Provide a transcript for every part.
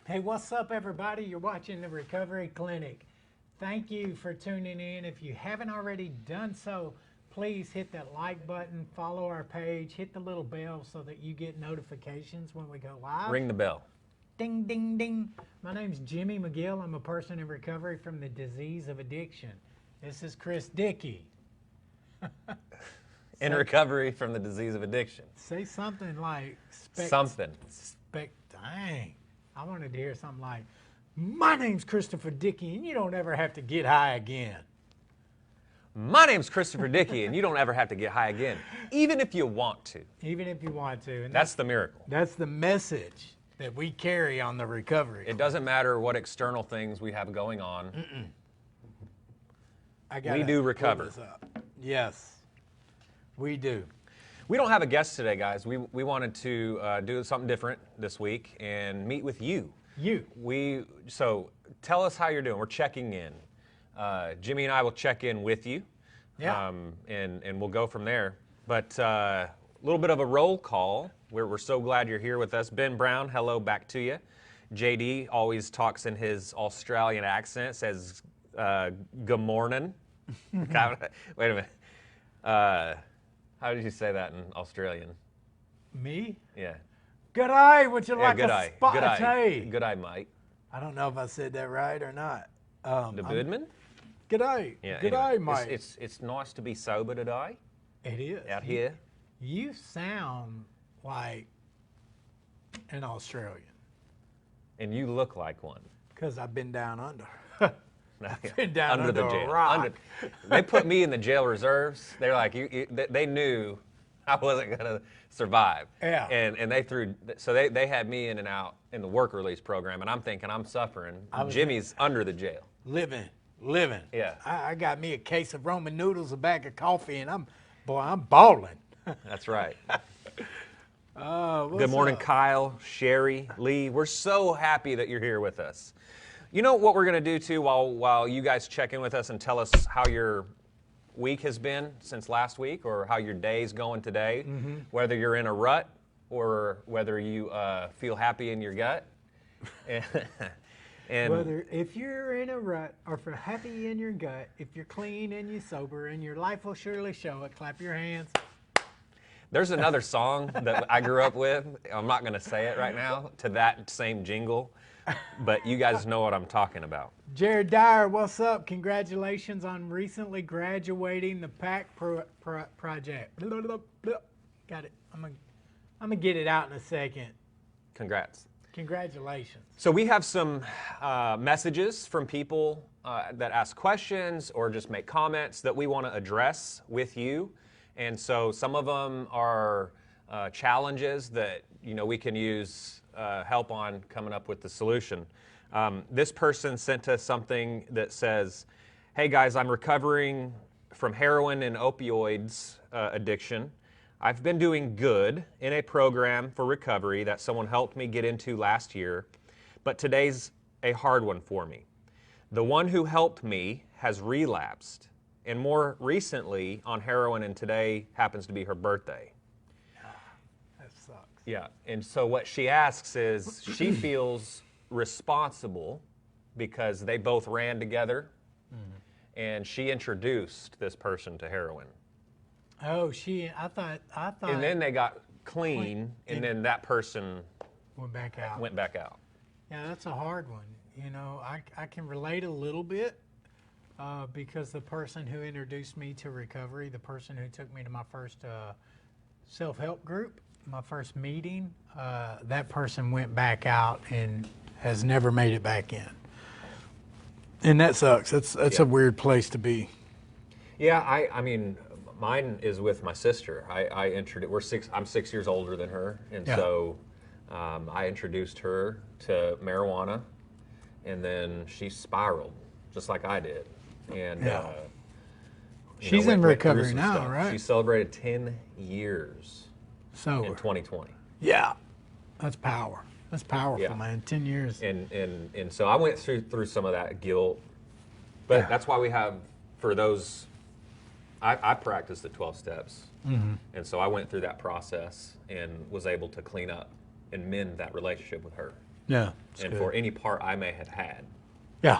Hey, what's up, everybody? You're watching the Recovery Clinic. Thank you for tuning in. If you haven't already done so, please hit that like button, follow our page, hit the little bell so that you get notifications when we go live. Ring the bell. Ding, ding, ding. My name's Jimmy McGill. I'm a person in recovery from the disease of addiction. This is Dickie. In recovery from the disease of addiction. Say something like... Dang. I wanted to hear something like, my name's Dickie, and you don't ever have to get high again. My name's Dickie, and you don't ever have to get high again, even if you want to. Even if you want to. And that's the miracle. That's the message that we carry on the recovery. It doesn't matter what external things we have going on. We do recover. Yes, we do. We don't have a guest today, guys. We wanted to do something different this week and meet with you. So tell us how you're doing. We're checking in. Jimmy and I will check in with you. Yeah. And we'll go from there. But a little bit of a roll call. We're so glad you're here with us. Ben Brown, hello back to you. JD always talks in his Australian accent, says good morning. Wait a minute. How did you say that in Australian? Me? Yeah. G'day, would you like good a eye. spot Good of eye. tea? Good eye, mate. I don't know if I said that right or not. The Goodman? G'day. Yeah, G'day, anyway, mate. it's nice to be sober today. It is. Out here. You sound like an Australian. And you look like one. Because I've been down under. I've been down under the a jail. rock. They put me in the jail reserves. They're like, they knew I wasn't going to survive. Yeah. And they had me in and out in the work release program, and I'm thinking I'm suffering. Jimmy's under the jail. Living. Yeah. I got me a case of Roman noodles, a bag of coffee, and I'm balling. That's right. What's Good morning, up? Kyle, Sherry, Lee. We're so happy that you're here with us. You know what we're going to do, too, while you guys check in with us and tell us how your week has been since last week or how your day's going today, whether you're in a rut or whether you feel happy in your gut. and Whether if you're in a rut or for happy in your gut, if you're clean and you're sober and your life will surely show it, clap your hands. There's another song that I grew up with. I'm not going to say it right now, to that same jingle. But you guys know what I'm talking about. Jared Dyer, what's up? Congratulations on recently graduating the PAC project. Got it. I'm gonna get it out in a second. Congrats. Congratulations. So we have some messages from people that ask questions or just make comments that we want to address with you. And so some of them are challenges that we can use help on coming up with the solution. This person sent us something that says, hey guys, I'm recovering from heroin and opioids addiction. I've been doing good in a program for recovery that someone helped me get into last year, but today's a hard one for me. The one who helped me has relapsed, and more recently on heroin, and today happens to be her birthday. Yeah, and so what she asks is, she feels responsible because they both ran together, and she introduced this person to heroin. Oh, I thought. And then they got clean, and then that person went back out. Yeah, that's a hard one. I can relate a little bit because the person who introduced me to recovery, the person who took me to my first self-help group, my first meeting, that person went back out and has never made it back in. And that sucks. That's a weird place to be. Yeah, I mean, mine is with my sister. I'm 6 years older than her, and so I introduced her to marijuana, and then she spiraled just like I did. And she's in recovery now, right? She celebrated 10 years. So in 2020. Yeah, that's power. That's powerful, man. 10 years. And so I went through some of that guilt, but that's why we have, for those, I practiced the 12 steps, and so I went through that process and was able to clean up and mend that relationship with her. Yeah. and for any part I may have had. Yeah.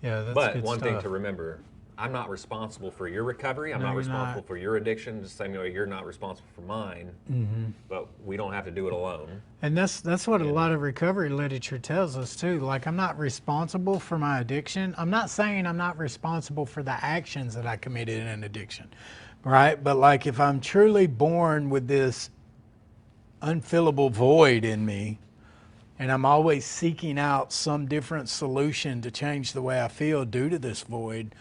Yeah, that's But good one stuff. thing to remember, I'm not responsible for your recovery. I'm No, not you're responsible not. for your addiction, the same way you're not responsible for mine. But we don't have to do it alone. And that's what a lot of recovery literature tells us too. Like, I'm not responsible for my addiction. I'm not saying I'm not responsible for the actions that I committed in an addiction, right? But like, if I'm truly born with this unfillable void in me, and I'm always seeking out some different solution to change the way I feel due to this void,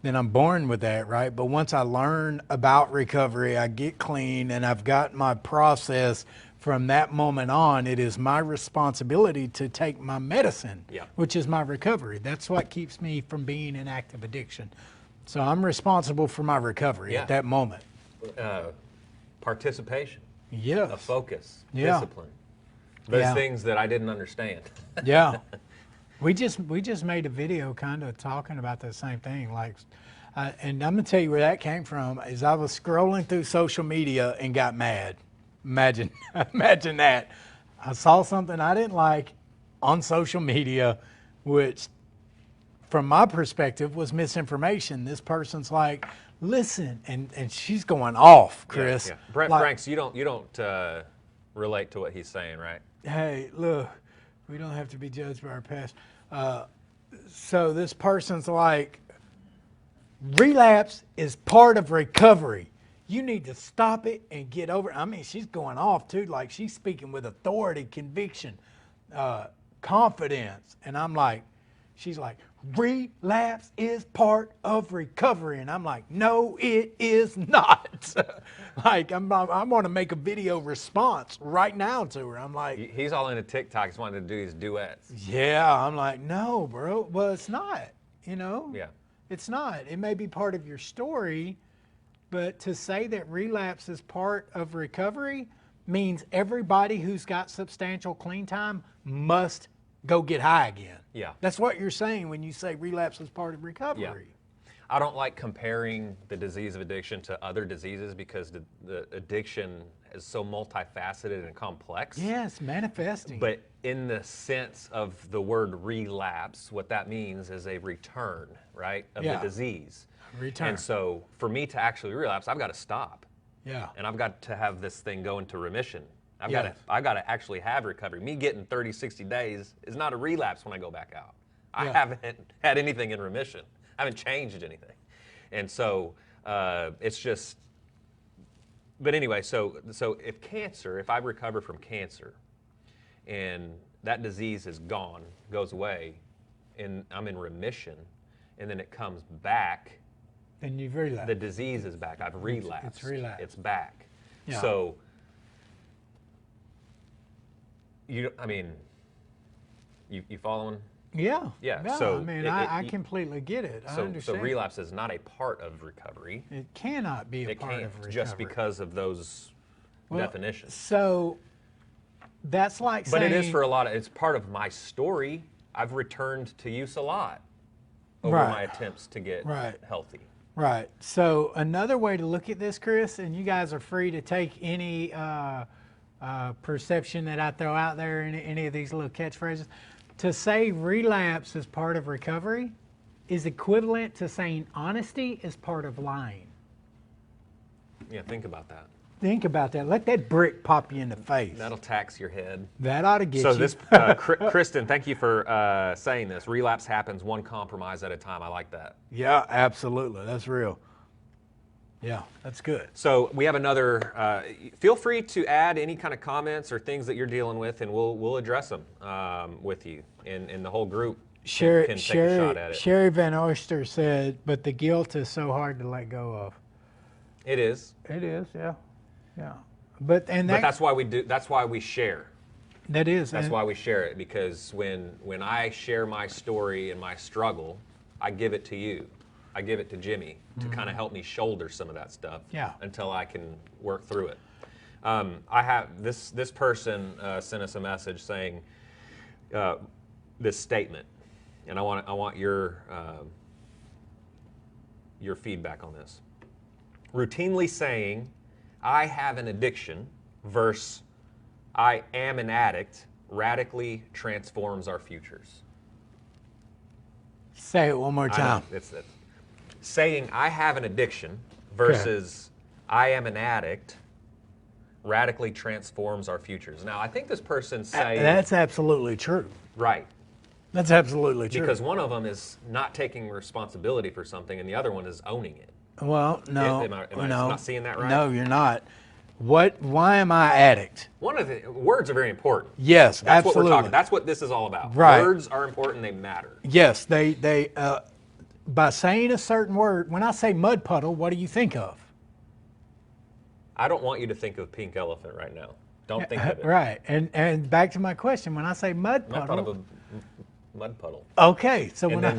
then I'm born with that, right? But once I learn about recovery, I get clean, and I've got my process from that moment on, it is my responsibility to take my medicine, which is my recovery. That's what keeps me from being in active addiction. So I'm responsible for my recovery at that moment. Participation, Yes. a focus, Yeah. discipline. Those things that I didn't understand. Yeah. We just made a video kind of talking about the same thing. Like, and I'm going to tell you where that came from is I was scrolling through social media and got mad. Imagine that. I saw something I didn't like on social media, which from my perspective was misinformation. This person's like, listen, and she's going off, Chris. Yeah. Brent like, Franks, you don't relate to what he's saying, right? Hey, look, we don't have to be judged by our past. So this person's like, relapse is part of recovery. You need to stop it and get over it. I mean, she's going off too. Like, she's speaking with authority, conviction, confidence. And I'm like, she's like, relapse is part of recovery. And I'm like, no, it is not. Like, I'm going to make a video response right now to her. I'm like, he's all into TikTok. He's wanting to do these duets. Yeah, I'm like, no, bro. Well, it's not, you know? Yeah. It's not. It may be part of your story, but to say that relapse is part of recovery means everybody who's got substantial clean time must go get high again. Yeah. That's what you're saying when you say relapse is part of recovery. Yeah. I don't like comparing the disease of addiction to other diseases because the addiction is so multifaceted and complex. Yes, manifesting. But in the sense of the word relapse, what that means is a return, right, of the disease. Return. And so for me to actually relapse, I've got to stop. Yeah. And I've got to have this thing go into remission. I've got to actually have recovery. Me getting 30, 60 days is not a relapse when I go back out. I haven't had anything in remission. I haven't changed anything. And so it's just, but anyway, so if I recover from cancer and that disease is gone, goes away, and I'm in remission, and then it comes back, then you've relapsed. the disease is back. I've relapsed. It's relapsed. It's back. Yeah. So, you following? Yeah. Yeah. So I mean, I completely get it. I understand. So relapse is not a part of recovery. It cannot be a part of recovery. Just because of those definitions. So that's like saying... But it is for a lot of... It's part of my story. I've returned to use a lot over my attempts to get healthy. Right. So another way to look at this, Chris, and you guys are free to take any perception that I throw out there, any of these little catchphrases. To say relapse is part of recovery is equivalent to saying honesty is part of lying. Yeah, think about that. Think about that. Let that brick pop you in the face. That'll tax your head. That ought to get you. So this, Kristen, thank you for saying this. Relapse happens one compromise at a time. I like that. Yeah, absolutely. That's real. Yeah, that's good. So we have another, feel free to add any kind of comments or things that you're dealing with, and we'll address them with you, and the whole group can take a shot at it. Sherry Van Oyster said, but the guilt is so hard to let go of. It is. It is, yeah. Yeah. But that's why we do, that's why we share. That is. That's why we share it, because when I share my story and my struggle, I give it to you. I give it to Jimmy to kind of help me shoulder some of that stuff until I can work through it. I have this person sent us a message saying this statement, and I want your feedback on this. Routinely saying, I have an addiction versus I am an addict radically transforms our futures. Say it one more time. It's saying I have an addiction versus I am an addict radically transforms our futures. Now, I think this person's saying... That's absolutely true. Right. That's absolutely true. Because one of them is not taking responsibility for something, and the other one is owning it. Well, no. Am I not seeing that right? No, you're not. Why am I addict? One of the words are very important. Yes, That's absolutely. what we're talking. That's what this is all about. Right. Words are important. They matter. Yes, they by saying a certain word, when I say mud puddle, what do you think of? I don't want you to think of pink elephant right now. Don't think of it. Right. And back to my question, when I say mud puddle. I thought of a mud puddle. Okay, so And when then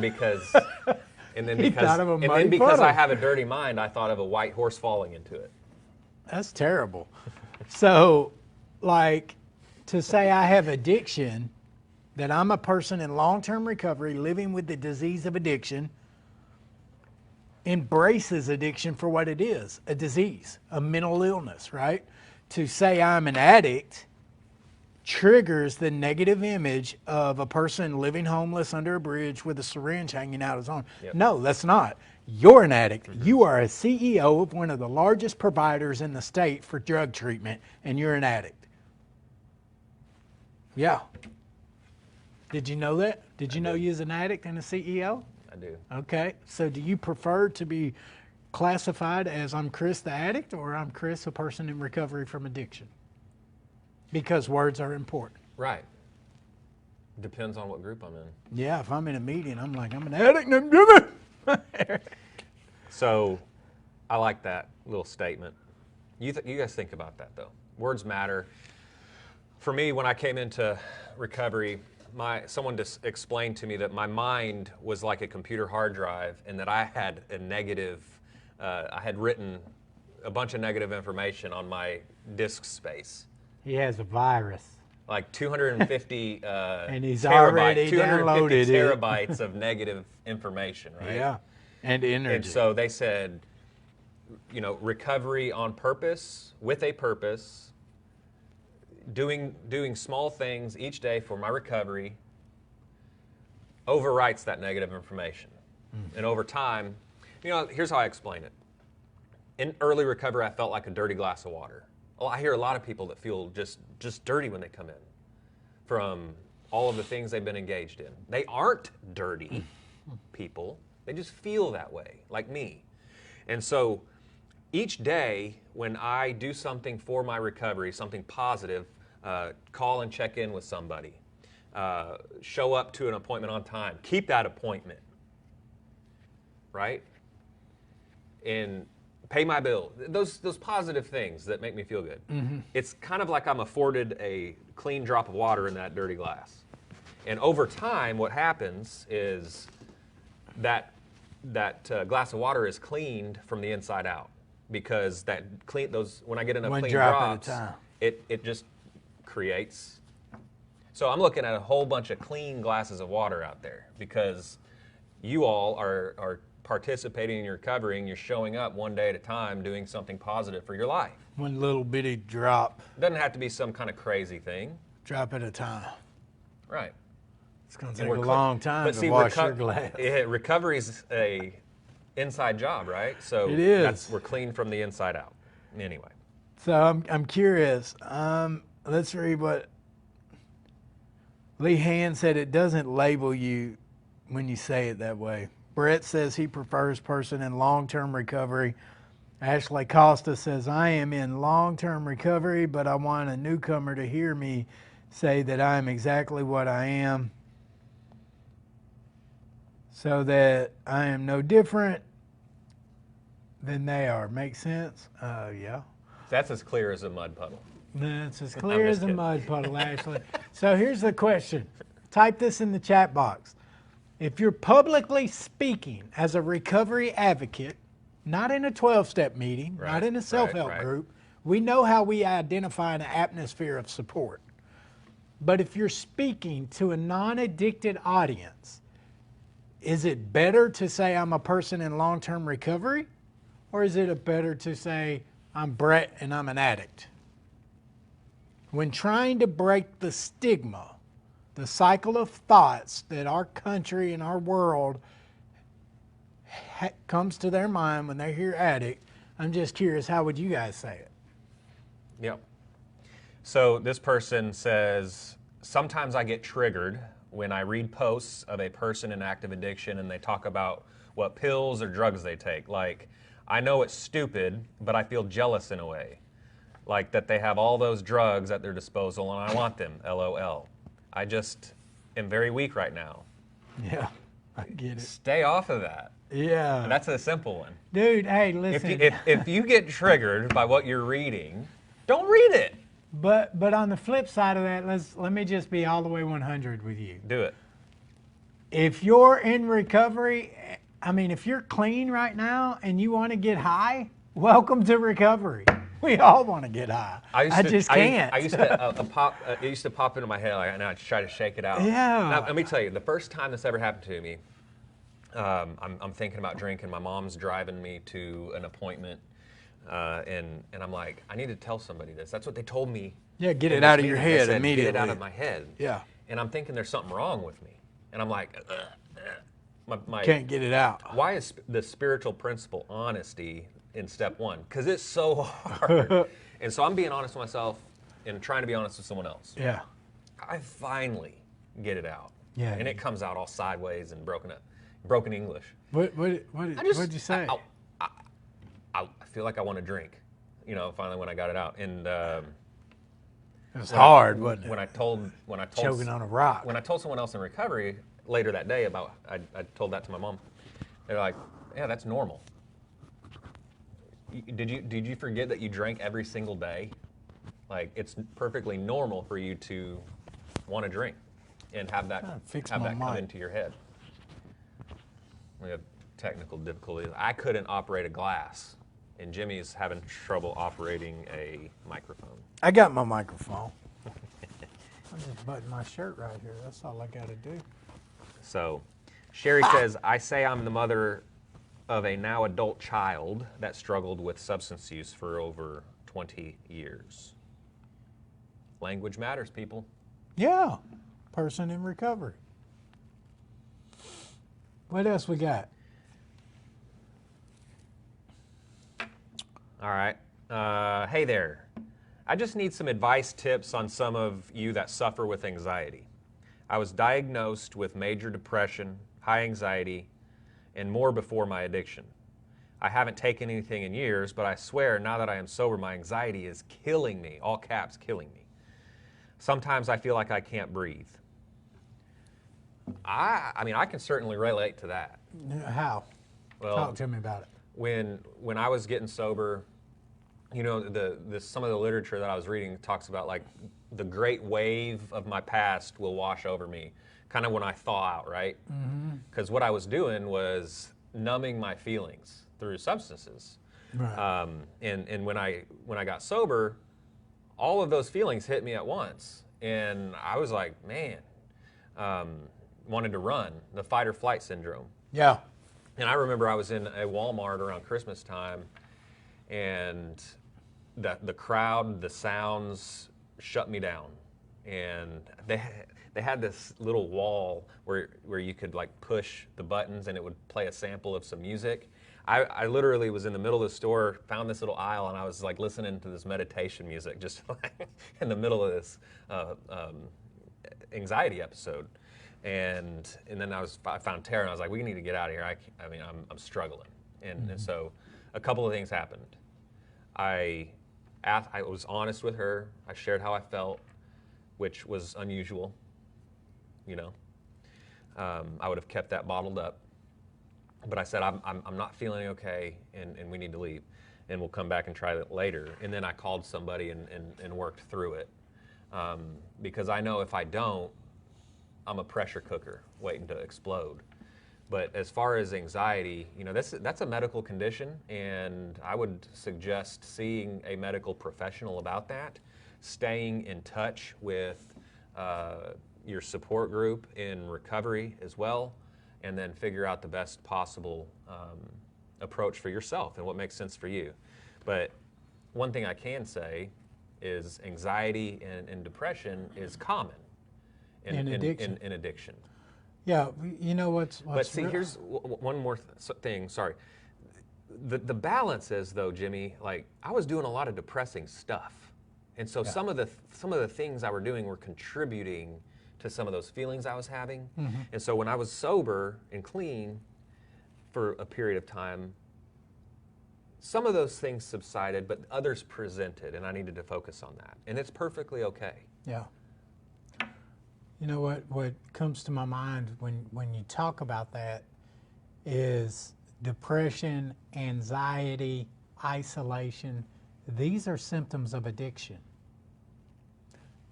because I have a dirty mind, I thought of a white horse falling into it. That's terrible. So, like, to say I have addiction, that I'm a person in long-term recovery living with the disease of addiction, embraces addiction for what it is, a disease, a mental illness, right? To say I'm an addict triggers the negative image of a person living homeless under a bridge with a syringe hanging out his arm. Yep. No, that's not. You're an addict. Mm-hmm. You are a CEO of one of the largest providers in the state for drug treatment, and you're an addict. Yeah. Did you know that? Did you know you was an addict and a CEO? I do. Okay. So do you prefer to be classified as I'm Chris the addict, or I'm Chris a person in recovery from addiction? Because words are important. Right. Depends on what group I'm in. Yeah, if I'm in a meeting, I'm like, I'm an addict and I'm driven. So I like that little statement. You guys think about that, though. Words matter. For me, when I came into recovery, someone just explained to me that my mind was like a computer hard drive, and that I had a negative, I had written a bunch of negative information on my disk space. He has a virus. Like 250 and he's already 250 terabytes of negative information, right? Yeah, and energy. And so they said, recovery on purpose, with a purpose, doing small things each day for my recovery overwrites that negative information. And over time, here's how I explain it. In early recovery, I felt like a dirty glass of water. Well, I hear a lot of people that feel just dirty when they come in from all of the things they've been engaged in. They aren't dirty people. They just feel that way, like me. And so each day when I do something for my recovery, something positive, call and check in with somebody, show up to an appointment on time, keep that appointment, right? And pay my bill. Those positive things that make me feel good. Mm-hmm. It's kind of like I'm afforded a clean drop of water in that dirty glass. And over time, what happens is that glass of water is cleaned from the inside out, because when I get enough clean drops, it just creates. So I'm looking at a whole bunch of clean glasses of water out there, because you all are participating in your recovery, and you're showing up one day at a time doing something positive for your life. One little bitty drop. Doesn't have to be some kind of crazy thing. Drop at a time. Right. It's going to take a long time to wash your glass. Recovery is a inside job, right? So it is. We're clean from the inside out. Anyway. So I'm curious. Let's read what Lee Hand said. It doesn't label you when you say it that way. Brett says he prefers person in long-term recovery. Ashley Costa says, I am in long-term recovery, but I want a newcomer to hear me say that I am exactly what I am, so that I am no different than they are. Make sense? Yeah. That's as clear as a mud puddle. That's as clear as a mud puddle, Ashley. So here's the question. Type this in the chat box. If you're publicly speaking as a recovery advocate, not in a 12-step meeting, not in a self-help group, we know how we identify an atmosphere of support. But if you're speaking to a non-addicted audience, is it better to say I'm a person in long-term recovery, or is it better to say I'm Brett and I'm an addict? when trying to break the stigma, the cycle of thoughts that our country and our world comes to their mind when they hear addict, I'm just curious, how would you guys say it? Yep. So this person says, sometimes I get triggered when I read posts of a person in active addiction and they talk about what pills or drugs they take. Like, I know it's stupid, but I feel jealous in a way. Like that they have all those drugs at their disposal and I want them, LOL. I just am very weak right now. Yeah, I get it. Stay off of that. Yeah. And that's a simple one. Dude, hey, listen. If you get triggered by what you're reading, don't read it. But on the flip side of that, let me just be all the way 100 with you. Do it. If you're in recovery, I mean, if you're clean right now and you want to get high, welcome to recovery. We all want to get high. I just can't. I used to pop. It used to pop into my head, and I try to shake it out. Yeah. Now, let me tell you, the first time this ever happened to me, I'm thinking about drinking. My mom's driving me to an appointment, and I'm like, I need to tell somebody this. That's what they told me. Yeah, get it out of your They head said, immediately. Get it out of my head. Yeah. And I'm thinking there's something wrong with me, and I'm like, can't get it out. Why is the spiritual principle honesty in step one? Because it's so hard. And so I'm being honest with myself and trying to be honest with someone else. Yeah. I finally get it out. Yeah. And it comes out all sideways and broken English. What'd you say? I feel like I want to drink, finally when I got it out. And it was hard, wasn't it? When I told choking on a rock. When I told someone else in recovery later that day about, I told that to my mom. They're like, yeah, that's normal. Did you forget that you drank every single day? Like, it's perfectly normal for you to want to drink and have that come into your head. We have technical difficulties. I couldn't operate a glass, and Jimmy's having trouble operating a microphone. I got my microphone. I'm just buttoning my shirt right here. That's all I got to do. So, Sherry says, I say I'm the mother of a now adult child that struggled with substance use for over 20 years. Language matters, people. Yeah, person in recovery. What else we got? All right. Hey there. I just need some advice, tips on some of you that suffer with anxiety. I was diagnosed with major depression, high anxiety, and more before my addiction. I haven't taken anything in years, but I swear now that I am sober, my anxiety is killing me, all caps, killing me. Sometimes I feel like I can't breathe. I mean, I can certainly relate to that. How? Well, talk to me about it. When I was getting sober, some of the literature that I was reading talks about like the great wave of my past will wash over me, kind of when I thaw out, right? Because what I was doing was numbing my feelings through substances. Right. And when I got sober, all of those feelings hit me at once, and I was like, man, wanted to run, the fight or flight syndrome. Yeah. And I remember I was in a Walmart around Christmas time, and the crowd, the sounds shut me down. And they had this little wall where you could like push the buttons and it would play a sample of some music. I literally was in the middle of the store, found this little aisle, and I was like listening to this meditation music just like in the middle of this anxiety episode. And then I found Tara, and I was like, we need to get out of here. I'm struggling. And so a couple of things happened. I was honest with her. I shared how I felt, which was unusual. I would have kept that bottled up. But I said, I'm not feeling okay, and we need to leave. And we'll come back and try it later. And then I called somebody and worked through it. Because I know if I don't, I'm a pressure cooker waiting to explode. But as far as anxiety, that's a medical condition, and I would suggest seeing a medical professional about that, staying in touch with your support group in recovery as well, and then figure out the best possible approach for yourself and what makes sense for you. But one thing I can say is anxiety and depression is common In addiction. In addiction. Yeah, you know what's But see, here's one more thing. Sorry. The balance is, though, Jimmy, like I was doing a lot of depressing stuff, and so some of the things I were doing were contributing to some of those feelings I was having. And so when I was sober and clean for a period of time, some of those things subsided, but others presented, and I needed to focus on that, and it's perfectly okay. Yeah. You know what comes to my mind when you talk about that is depression, anxiety, isolation. These are symptoms of addiction.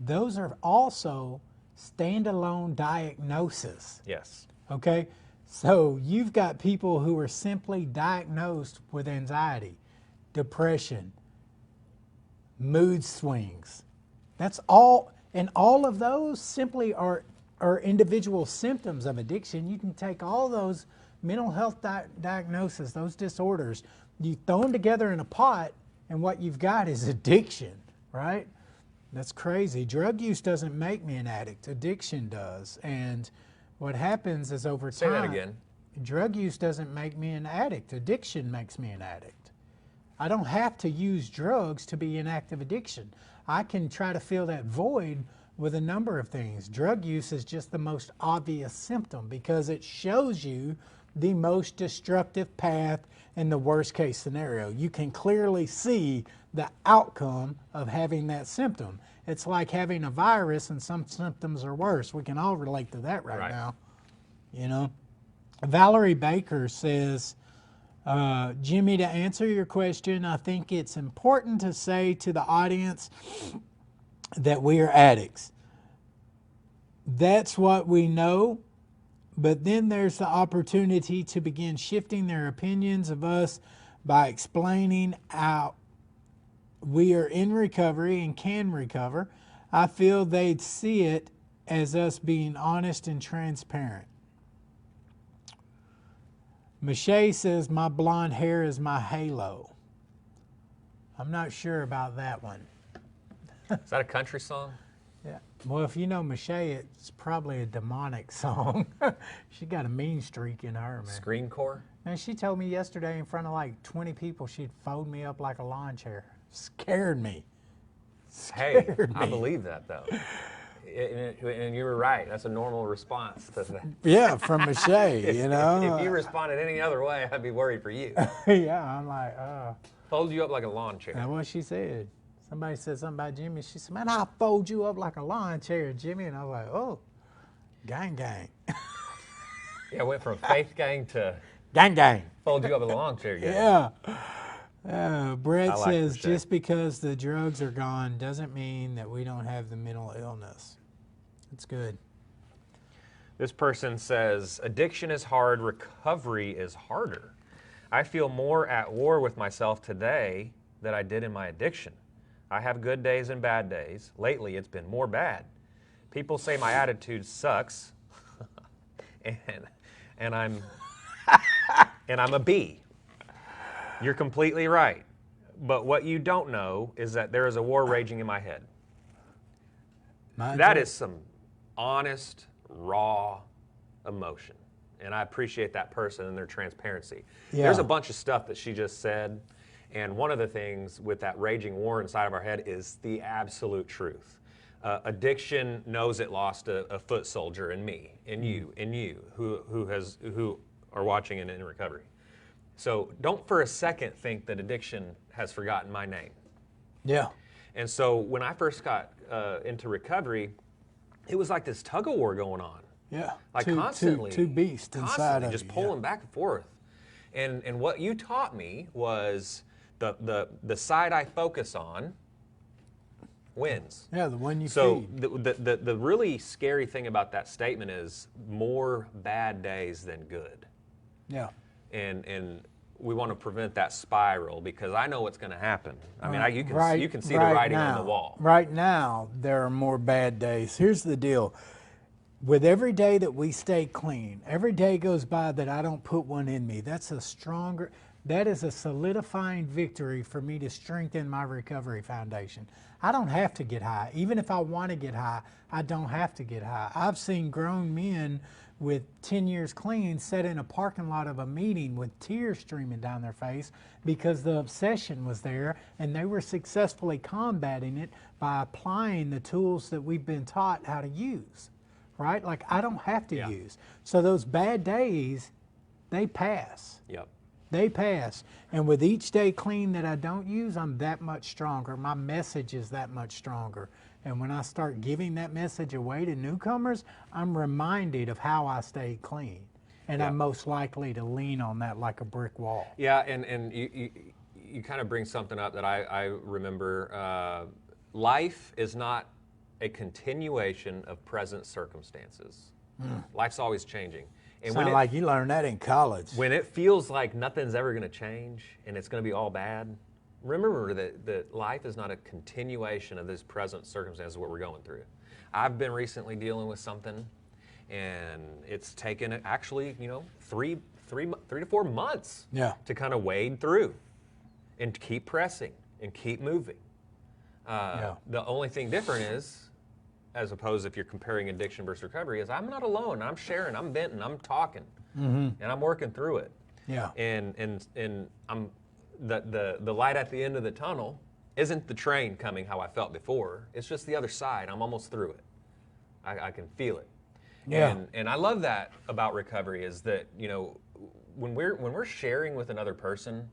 Those are also standalone diagnoses. Yes. Okay? So you've got people who are simply diagnosed with anxiety, depression, mood swings. That's all. And all of those simply are individual symptoms of addiction. You can take all those mental health diagnoses, those disorders, you throw them together in a pot, and what you've got is addiction, right? That's crazy. Drug use doesn't make me an addict. Addiction does. And what happens is over time... Say that again. Drug use doesn't make me an addict. Addiction makes me an addict. I don't have to use drugs to be in active addiction. I can try to fill that void with a number of things. Drug use is just the most obvious symptom because it shows you the most destructive path in the worst case scenario. You can clearly see the outcome of having that symptom. It's like having a virus and some symptoms are worse. We can all relate to that right now. You know? Valerie Baker says, Jimmy, to answer your question, I think it's important to say to the audience that we are addicts. That's what we know, but then there's the opportunity to begin shifting their opinions of us by explaining how we are in recovery and can recover. I feel they'd see it as us being honest and transparent. Michelle says, my blonde hair is my halo. I'm not sure about that one. Is that a country song? Yeah. Well, if you know Michelle, it's probably a demonic song. She got a mean streak in her, man. Screencore? And she told me yesterday in front of like 20 people she'd fold me up like a lawn chair. Scared me. Hey, I believe that, though. And you were right. That's a normal response to that. Yeah, from Michelle, you know. If you responded any other way, I'd be worried for you. Yeah, I'm like, Fold you up like a lawn chair. That's what she said. Somebody said something about Jimmy. She said, man, I'll fold you up like a lawn chair, Jimmy. And I was like, oh, gang, gang. Yeah, went from faith gang to gang, gang. Fold you up with a lawn chair gang. Yeah. Brett says, Michelle. just because the drugs are gone doesn't mean that we don't have the mental illness. That's good. This person says, addiction is hard, recovery is harder. I feel more at war with myself today than I did in my addiction. I have good days and bad days. Lately, it's been more bad. People say my attitude sucks, and I'm a B. You're completely right. But what you don't know is that there is a war raging in my head. That is some honest, raw emotion. And I appreciate that person and their transparency. Yeah. There's a bunch of stuff that she just said. And one of the things with that raging war inside of our head is the absolute truth. Addiction knows it lost a foot soldier in me, in you, who are watching and in recovery. So don't for a second think that addiction has forgotten my name. Yeah. And so when I first got into recovery, it was like this tug of war going on. Yeah. Like constantly. Two beasts inside of just you, pulling back and forth. And what you taught me was the side I focus on wins. Yeah, the one you So feed. the really scary thing about that statement is more bad days than good. Yeah. And we want to prevent that spiral because I know what's going to happen. I mean, you can see the right writing now, on the wall. Right now, there are more bad days. Here's the deal. With every day that we stay clean, every day goes by that I don't put one in me, that's a stronger, that is a solidifying victory for me to strengthen my recovery foundation. I don't have to get high. Even if I want to get high, I don't have to get high. I've seen grown men with 10 years clean sit in a parking lot of a meeting with tears streaming down their face because the obsession was there, and they were successfully combating it by applying the tools that we've been taught how to use, right? Like, I don't have to use. So those bad days, they pass. Yep. They pass. And with each day clean that I don't use, I'm that much stronger. My message is that much stronger. And when I start giving that message away to newcomers, I'm reminded of how I stayed clean. And I'm most likely to lean on that like a brick wall. Yeah, and you kind of bring something up that I remember. Life is not a continuation of present circumstances. Life's always changing. And Sound like you learned that in college. When it feels like nothing's ever going to change and it's going to be all bad, remember that life is not a continuation of this present circumstances, what we're going through. I've been recently dealing with something, and it's taken actually, 3 to 4 months to kind of wade through and keep pressing and keep moving. The only thing different is, as opposed if you're comparing addiction versus recovery, is I'm not alone. I'm sharing, I'm venting, I'm talking, and I'm working through it. Yeah. And I'm the light at the end of the tunnel isn't the train coming how I felt before. It's just the other side. I'm almost through it. I can feel it. Yeah. And I love that about recovery is that, when we're sharing with another person,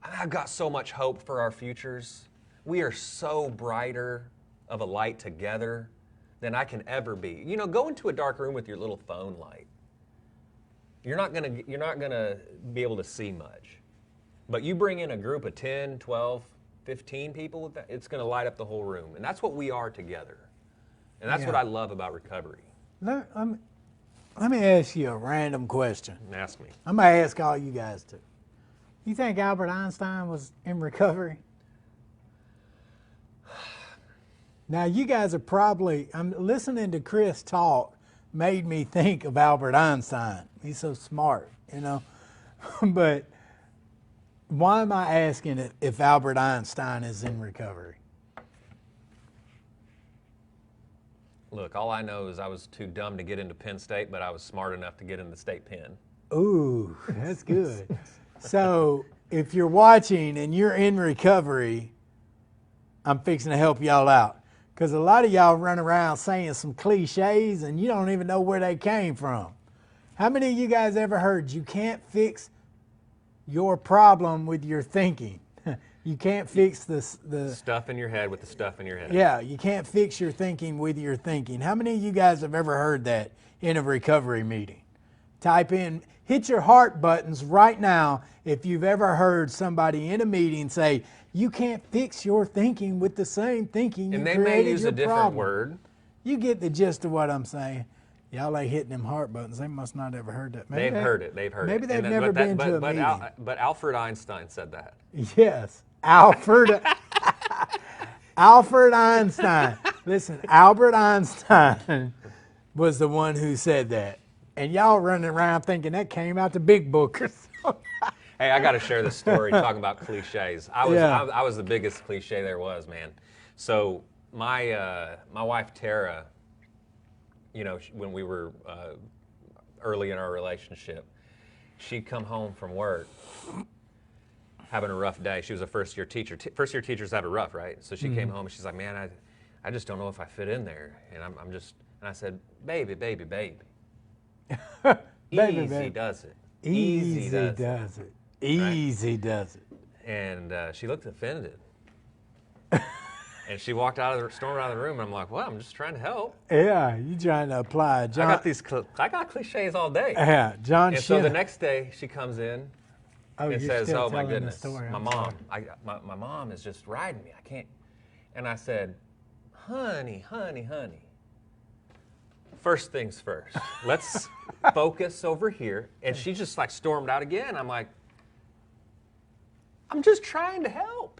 I've got so much hope for our futures. We are so brighter of a light together than I can ever be. Go into a dark room with your little phone light. You're not gonna be able to see much. But you bring in a group of 10, 12, 15 people, it's going to light up the whole room. And that's what we are together. And that's what I love about recovery. Let me ask you a random question. Ask me. I'm going to ask all you guys too. You think Albert Einstein was in recovery? Now, you guys are probably, I'm listening to Chris talk made me think of Albert Einstein. He's so smart, But why am I asking if Albert Einstein is in recovery? Look, all I know is I was too dumb to get into Penn State, but I was smart enough to get into State Penn. Ooh, that's good. So if you're watching and you're in recovery, I'm fixing to help y'all out. Because a lot of y'all run around saying some cliches and you don't even know where they came from. How many of you guys ever heard you can't fix your problem with your thinking? You can't fix the stuff in your head with the stuff in your head. Yeah, you can't fix your thinking with your thinking. How many of you guys have ever heard that in a recovery meeting? Type in, hit your heart buttons right now if you've ever heard somebody in a meeting say, you can't fix your thinking with the same thinking you created your problem. And they may use a different word. You get the gist of what I'm saying. Y'all ain't hitting them heart buttons. They must not have ever heard that. They've heard it. Maybe they've never been to a meeting. But Alfred Einstein said that. Yes, Alfred Einstein. Listen, Albert Einstein was the one who said that. And y'all running around thinking that came out the big book or something. Hey, I got to share this story talking about cliches. I was the biggest cliche there was, man. So my wife Tara, when we were early in our relationship, she'd come home from work having a rough day. She was a first-year teacher. First-year teachers have it rough, right? So she came home and she's like, man, I just don't know if I fit in there. And and I said, baby. Easy does it. Easy does it. Easy does it. And she looked offended. And she stormed out of the room, and I'm like, well, I'm just trying to help. Yeah, you trying to apply. John, I got cliches all day. Yeah, John. And so the next day, she comes in and says, oh my goodness, my mom is just riding me. I can't. And I said, honey. First things first. Let's focus over here. And she just stormed out again. I'm like, I'm just trying to help.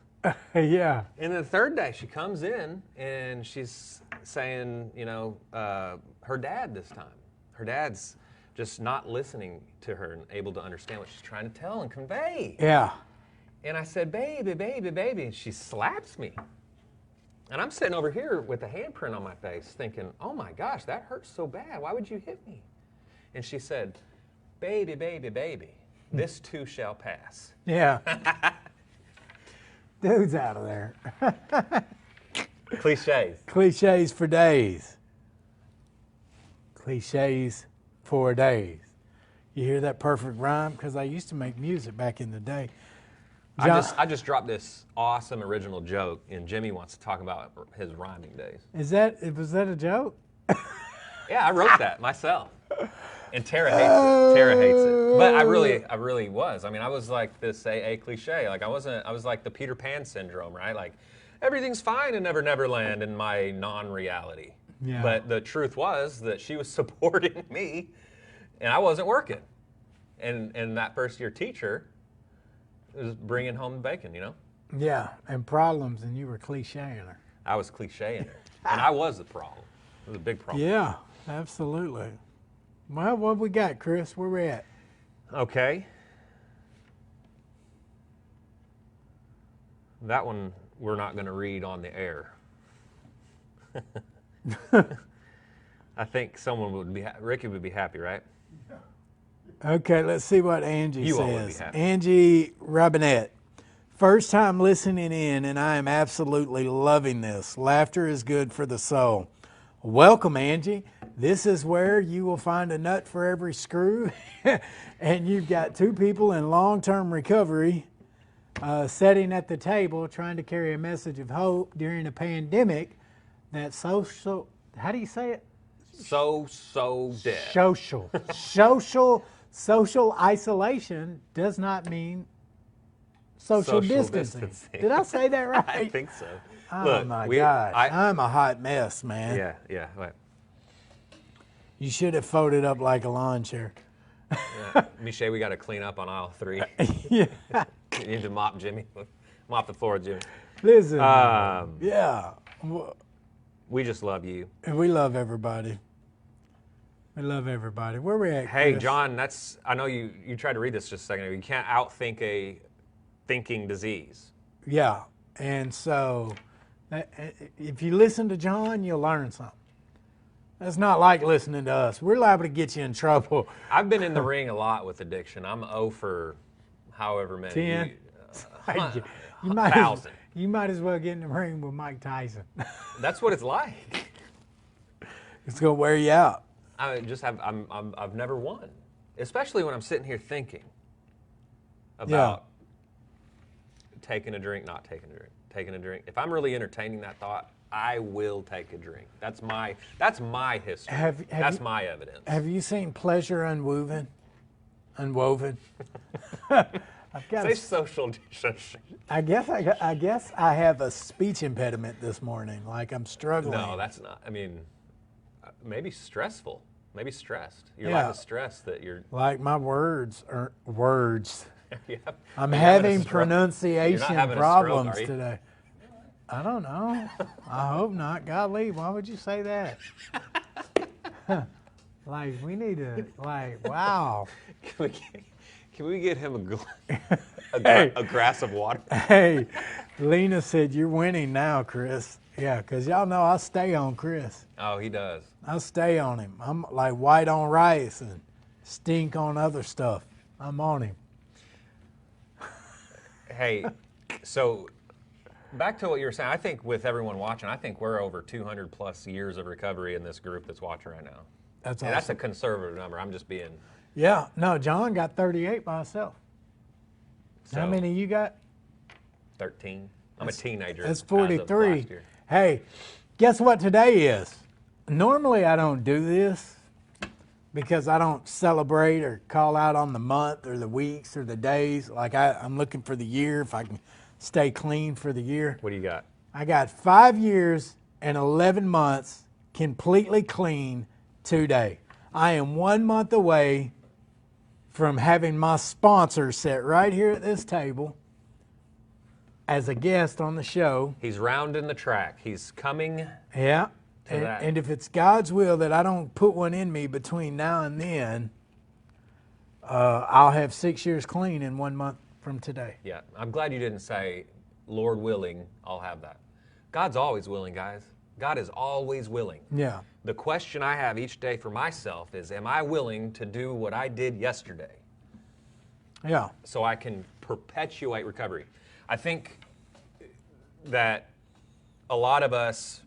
Yeah. And the third day, she comes in and she's saying, her dad this time. Her dad's just not listening to her and able to understand what she's trying to tell and convey. Yeah. And I said, baby, baby, baby. And she slaps me. And I'm sitting over here with a handprint on my face thinking, oh my gosh, that hurts so bad. Why would you hit me? And she said, baby, baby, baby, this too shall pass. Yeah. Dude's out of there. Cliches. Cliches for days. Cliches for days. You hear that perfect rhyme? Because I used to make music back in the day. I just dropped this awesome original joke, and Jimmy wants to talk about his rhyming days. Was that a joke? Yeah, I wrote that myself. And Tara hates it. Tara hates it. But I really was. I mean, I was like this AA cliche. Like I was like the Peter Pan syndrome, right? Like everything's fine in Never Never Land in my non-reality. Yeah. But the truth was that she was supporting me and I wasn't working. And that first year teacher was bringing home the bacon, you know? Yeah, and problems, and you were clicheing her. I was clicheing her. And I was the problem. It was a big problem. Yeah, absolutely. Well, what we got, Chris? Where we at? Okay. That one we're not going to read on the air. I think someone would be, Ricky would be happy, right? Okay, let's see what Angie You all would be says. happy. Angie Robinette. First time listening in, and I am absolutely loving this. Laughter is good for the soul. Welcome, Angie. This is where you will find a nut for every screw, and you've got two people in long-term recovery sitting at the table trying to carry a message of hope during a pandemic that social, how do you say it? So dead. Social isolation does not mean social distancing. Did I say that right? I think so. Oh, Look, my gosh. I'm a hot mess, man. Yeah. Right. You should have folded up like a lawn chair. Yeah. Michelle, we got to clean up on aisle 3. Yeah. You need to mop Jimmy. Mop the floor, Jimmy. Listen, yeah. We just love you. And we love everybody. We love everybody. Where we at, Hey, Chris? John, I know you tried to read this just a second ago. You can't outthink a thinking disease. Yeah. And so if you listen to John, you'll learn something. That's not like listening to us. We're liable to get you in trouble. I've been in the ring a lot with addiction. I'm 0 for however many. 10? You might as well get in the ring with Mike Tyson. That's what it's like. It's going to wear you out. I've never won, especially when I'm sitting here thinking about taking a drink, not taking a drink, taking a drink. If I'm really entertaining that thought, I will take a drink. That's my history. That's my evidence. Have you seen Pleasure Unwoven? Say social distancing. I guess I have a speech impediment this morning. Like I'm struggling. No, that's not. I mean, maybe stressful. Maybe stressed. You're like a stress that you're. Like my words aren't words. Yep. I'm having pronunciation problems stroke, today. I don't know. I hope not. Golly, why would you say that? Like we need to. Like wow. Can we get him a glass of water? Hey, Lena said you're winning now, Chris. Yeah, because y'all know I stay on Chris. Oh, he does. I stay on him. I'm like white on rice and stink on other stuff. I'm on him. Hey, so back to what you were saying. I think with everyone watching, I think we're over 200 plus years of recovery in this group that's watching right now. That's awesome. And that's a conservative number. I'm just being. Yeah. No, John got 38 by himself. So, How many you got? 13. I'm a teenager. That's as of 43. last year. Hey, guess what today is? Normally I don't do this because I don't celebrate or call out on the month or the weeks or the days. Like I'm looking for the year, if I can stay clean for the year. What do you got? I got 5 years and 11 months completely clean today. I am 1 month away from having my sponsor sit right here at this table as a guest on the show. He's rounding the track. He's coming. Yeah. To that. And if it's God's will that I don't put one in me between now and then, I'll have 6 years clean in 1 month from today. Yeah, I'm glad you didn't say, Lord willing, I'll have that. God's always willing, guys. God is always willing. Yeah. The question I have each day for myself is, am I willing to do what I did yesterday? Yeah. So I can perpetuate recovery. I think that a lot of us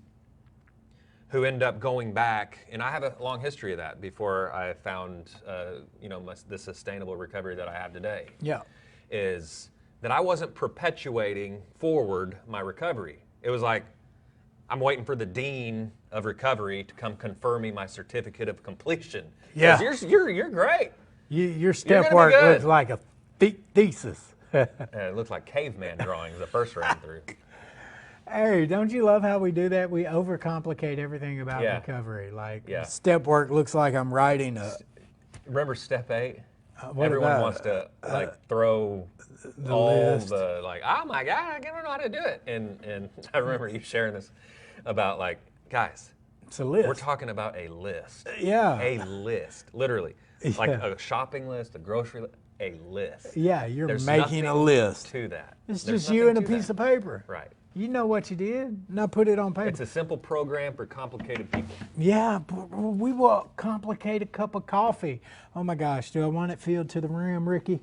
who end up going back, and I have a long history of that before I found, the sustainable recovery that I have today. Yeah. Is that I wasn't perpetuating forward my recovery. It was like, I'm waiting for the dean of recovery to come confirming my certificate of completion. Yeah. You're great. Your step work looks like a thesis. It looks like caveman drawings the first round through. Hey, don't you love how we do that? We overcomplicate everything about recovery. Like step work looks like I'm writing a. Remember step 8? What Everyone about, wants to throw the all list. the oh my God, I don't know how to do it. And I remember you sharing this about guys, it's a list. We're talking about a list. Yeah. A list, literally. Like a shopping list, a grocery list, a list. Yeah, you're There's making a nothing list. to that. It's There's just you and a nothing to piece that. of paper. Right. You know what you did. Now put it on paper. It's a simple program for complicated people. Yeah, we will complicate a cup of coffee. Oh my gosh, do I want it filled to the rim, Ricky?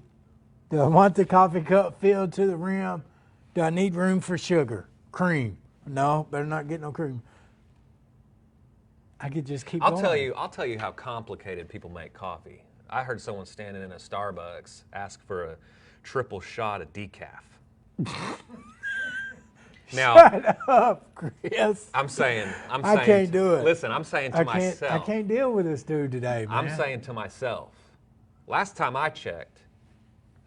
Do I want the coffee cup filled to the rim? Do I need room for sugar? Cream? No, better not get no cream. I could just keep going. I'll tell you how complicated people make coffee. I heard someone standing in a Starbucks ask for a triple shot of decaf. Now, Shut up, Chris. I'm saying I can't do it. Listen, I'm saying to myself. I can't deal with this dude today, man. I'm saying to myself, last time I checked,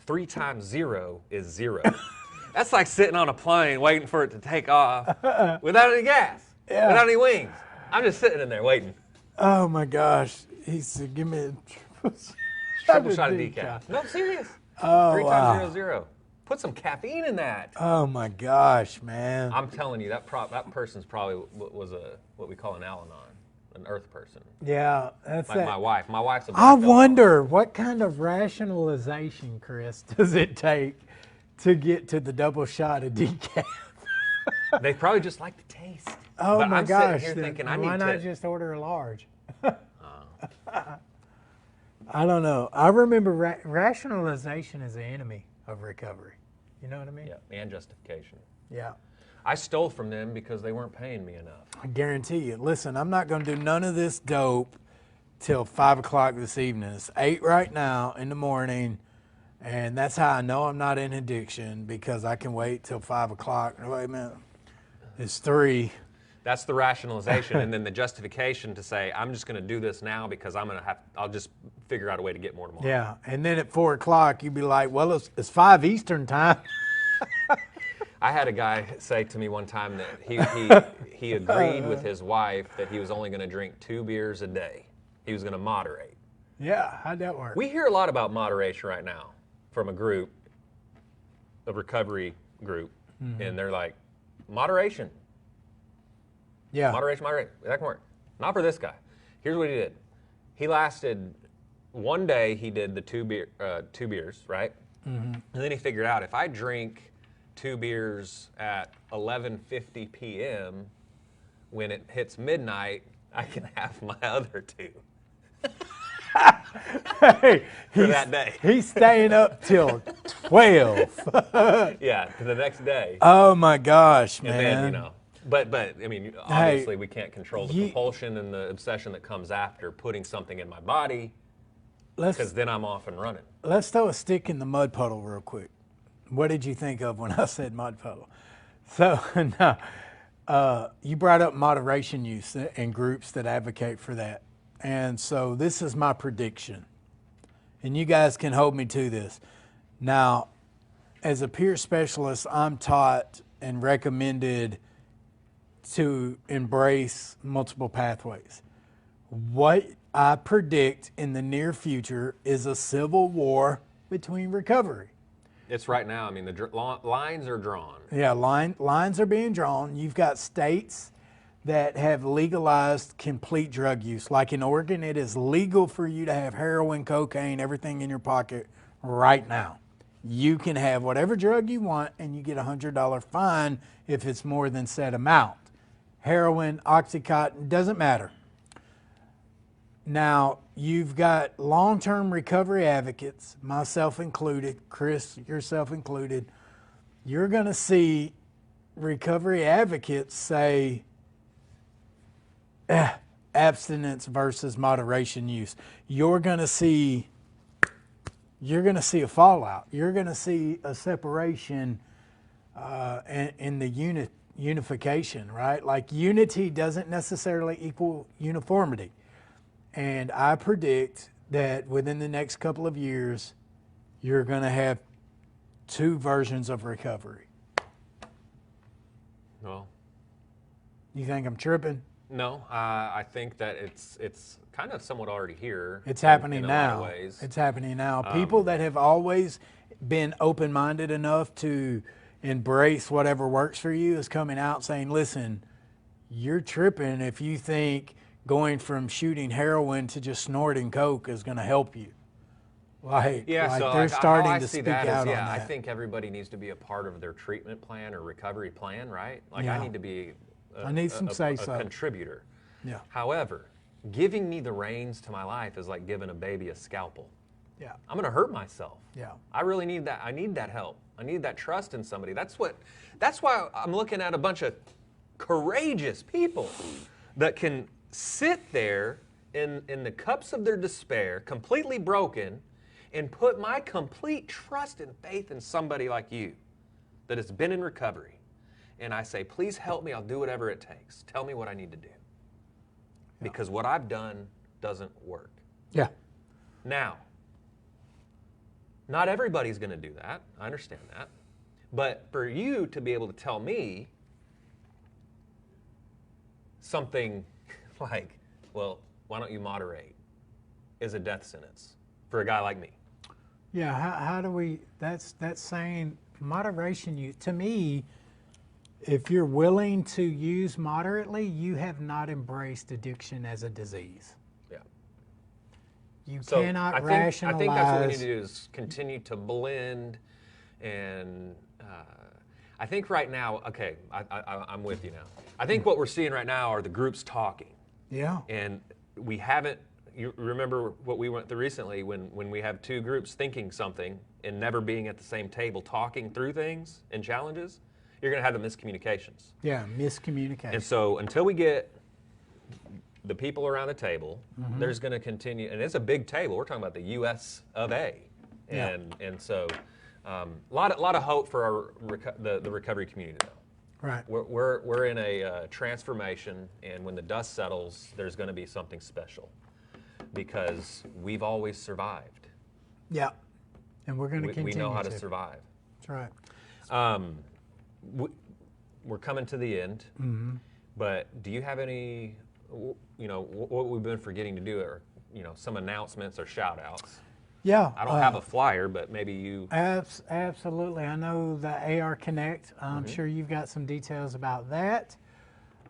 3 times 0 is 0. That's like sitting on a plane waiting for it to take off without any gas, without any wings. I'm just sitting in there waiting. Oh my gosh. He said, give me a Triple shot of decaf. No, I'm serious. Oh, 3 wow. times 0 is 0. Put some caffeine in that. Oh my gosh, man. I'm telling you, that person's probably was what we call an Al-Anon, an earth person. Yeah, that's Like that. my wife. My wife's a I black belt. wonder what kind of rationalization, Chris, does it take to get to the double shot of decaf? They probably just like the taste. Oh But my I'm gosh! sitting here thinking, I why need not to. just order a large? I don't know. I remember rationalization is the enemy of recovery. You know what I mean? Yeah, and justification. Yeah. I stole from them because they weren't paying me enough. I guarantee you. Listen, I'm not going to do none of this dope till 5 o'clock this evening. It's 8 right now in the morning, and that's how I know I'm not in addiction, because I can wait till 5 o'clock. Wait a minute. It's 3. That's the rationalization, and then the justification to say, I'm just going to do this now because I'll just figure out a way to get more tomorrow. Yeah, and then at 4 o'clock, you'd be like, well, it's 5 Eastern time. I had a guy say to me one time that he agreed with his wife that he was only going to drink 2 beers a day. He was going to moderate. Yeah, how'd that work? We hear a lot about moderation right now from a recovery group, and they're like, moderation. Yeah. Moderation. That can work. Not for this guy. Here's what he did. He lasted one day. He did the 2 beers, right? Mm-hmm. And then he figured out, if I drink 2 beers at 11:50 p.m., when it hits midnight, I can have my other 2 Hey, for that day. He's staying up till 12. Yeah, to the next day. Oh my gosh, And man. then, but I mean, obviously we can't control the compulsion and the obsession that comes after putting something in my body, because then I'm off and running. Let's throw a stick in the mud puddle real quick. What did you think of when I said mud puddle? So, now, you brought up moderation use and groups that advocate for that. And so this is my prediction. And you guys can hold me to this. Now, as a peer specialist, I'm taught and recommended to embrace multiple pathways. What I predict in the near future is a civil war between recovery. It's right now. I mean, the lines are drawn. Yeah, lines are being drawn. You've got states that have legalized complete drug use. Like in Oregon, it is legal for you to have heroin, cocaine, everything in your pocket right now. You can have whatever drug you want, and you get a $100 fine if it's more than said amount. Heroin, Oxycontin, doesn't matter. Now, you've got long-term recovery advocates, myself included, Chris, yourself included. You're going to see recovery advocates say abstinence versus moderation use. You're going to see a fallout. You're going to see a separation in the unification, right? Like unity doesn't necessarily equal uniformity. And I predict that within the next couple of years, you're going to have two versions of recovery. Well, you think I'm tripping? No, I think that it's kind of somewhat already here. It's happening in now. A lot of ways. It's happening now. People that have always been open-minded enough to embrace whatever works for you is coming out saying, listen, you're tripping if you think going from shooting heroin to just snorting coke is going to help you. Like, so they're starting how I to see speak that out is, on that. I think everybody needs to be a part of their treatment plan or recovery plan, right? Like Yeah. I need to be I need some say-so. a contributor. Yeah. However, giving me the reins to my life is like giving a baby a scalpel. Yeah. I'm going to hurt myself. Yeah. I really need that. I need that help. I need that trust in somebody. That's why I'm looking at a bunch of courageous people that can sit there in the cups of their despair, completely broken, and put my complete trust and faith in somebody like you that has been in recovery. And I say, please help me. I'll do whatever it takes. Tell me what I need to do. Because what I've done doesn't work. Yeah. Now, not everybody's going to do that. I understand that. But for you to be able to tell me something like, well, why don't you moderate, is a death sentence for a guy like me. Yeah, how do we, that's saying moderation, to me, if you're willing to use moderately, you have not embraced addiction as a disease. Yeah. You cannot rationalize. I think that's what we need to do is continue to blend and I think right now, okay, I'm with you now. I think what we're seeing right now are the groups talking. Yeah. And we haven't, you remember what we went through recently when we have two groups thinking something and never being at the same table talking through things and challenges, you're going to have the miscommunications. Yeah, miscommunication. And so until we get the people around the table, there's going to continue, and it's a big table. We're talking about the U.S. of A. And so a lot of hope for the recovery community, though. Right. We're in a transformation, and when the dust settles, there's going to be something special because we've always survived. Yeah, and we're going to continue. We know how to survive. That's right. We're coming to the end, but do you have any, what we've been forgetting to do, or some announcements or shout outs? Yeah. I don't have a flyer, but maybe you. Absolutely. I know the AR Connect. I'm sure you've got some details about that.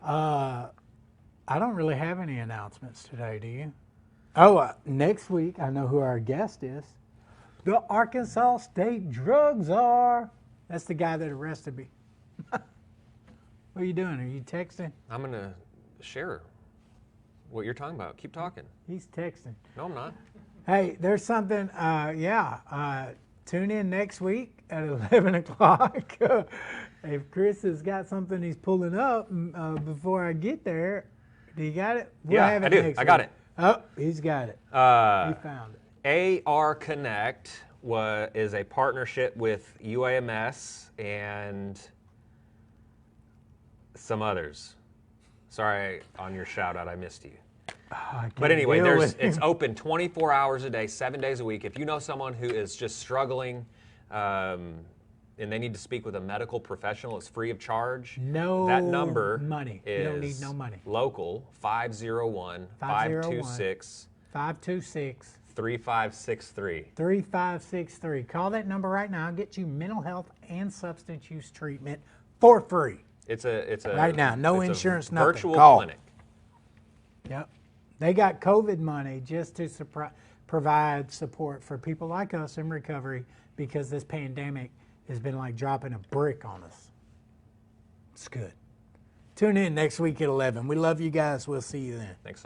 I don't really have any announcements today, do you? Oh, next week, I know who our guest is. The Arkansas State Drug Czar. That's the guy that arrested me. What are you doing? Are you texting? I'm going to share what you're talking about. Keep talking. He's texting. No, I'm not. Hey, there's something, tune in next week at 11 o'clock. If Chris has got something he's pulling up before I get there, do you got it? We'll have it I do. next I got week. it. Oh, he's got it. He found it. AR Connect is a partnership with UAMS and some others. Sorry on your shout out, I missed you. But anyway, it's open 24 hours a day, 7 days a week. If you know someone who is just struggling and they need to speak with a medical professional, it's free of charge. No that number money. Is you don't need no money. Local 501-526 3563. 3563. Call that number right now. Get you mental health and substance use treatment for free. It's a Right now, no it's a insurance, nothing. virtual Call. clinic. Yep. They got COVID money just to provide support for people like us in recovery because this pandemic has been like dropping a brick on us. It's good. Tune in next week at 11. We love you guys. We'll see you then. Thanks so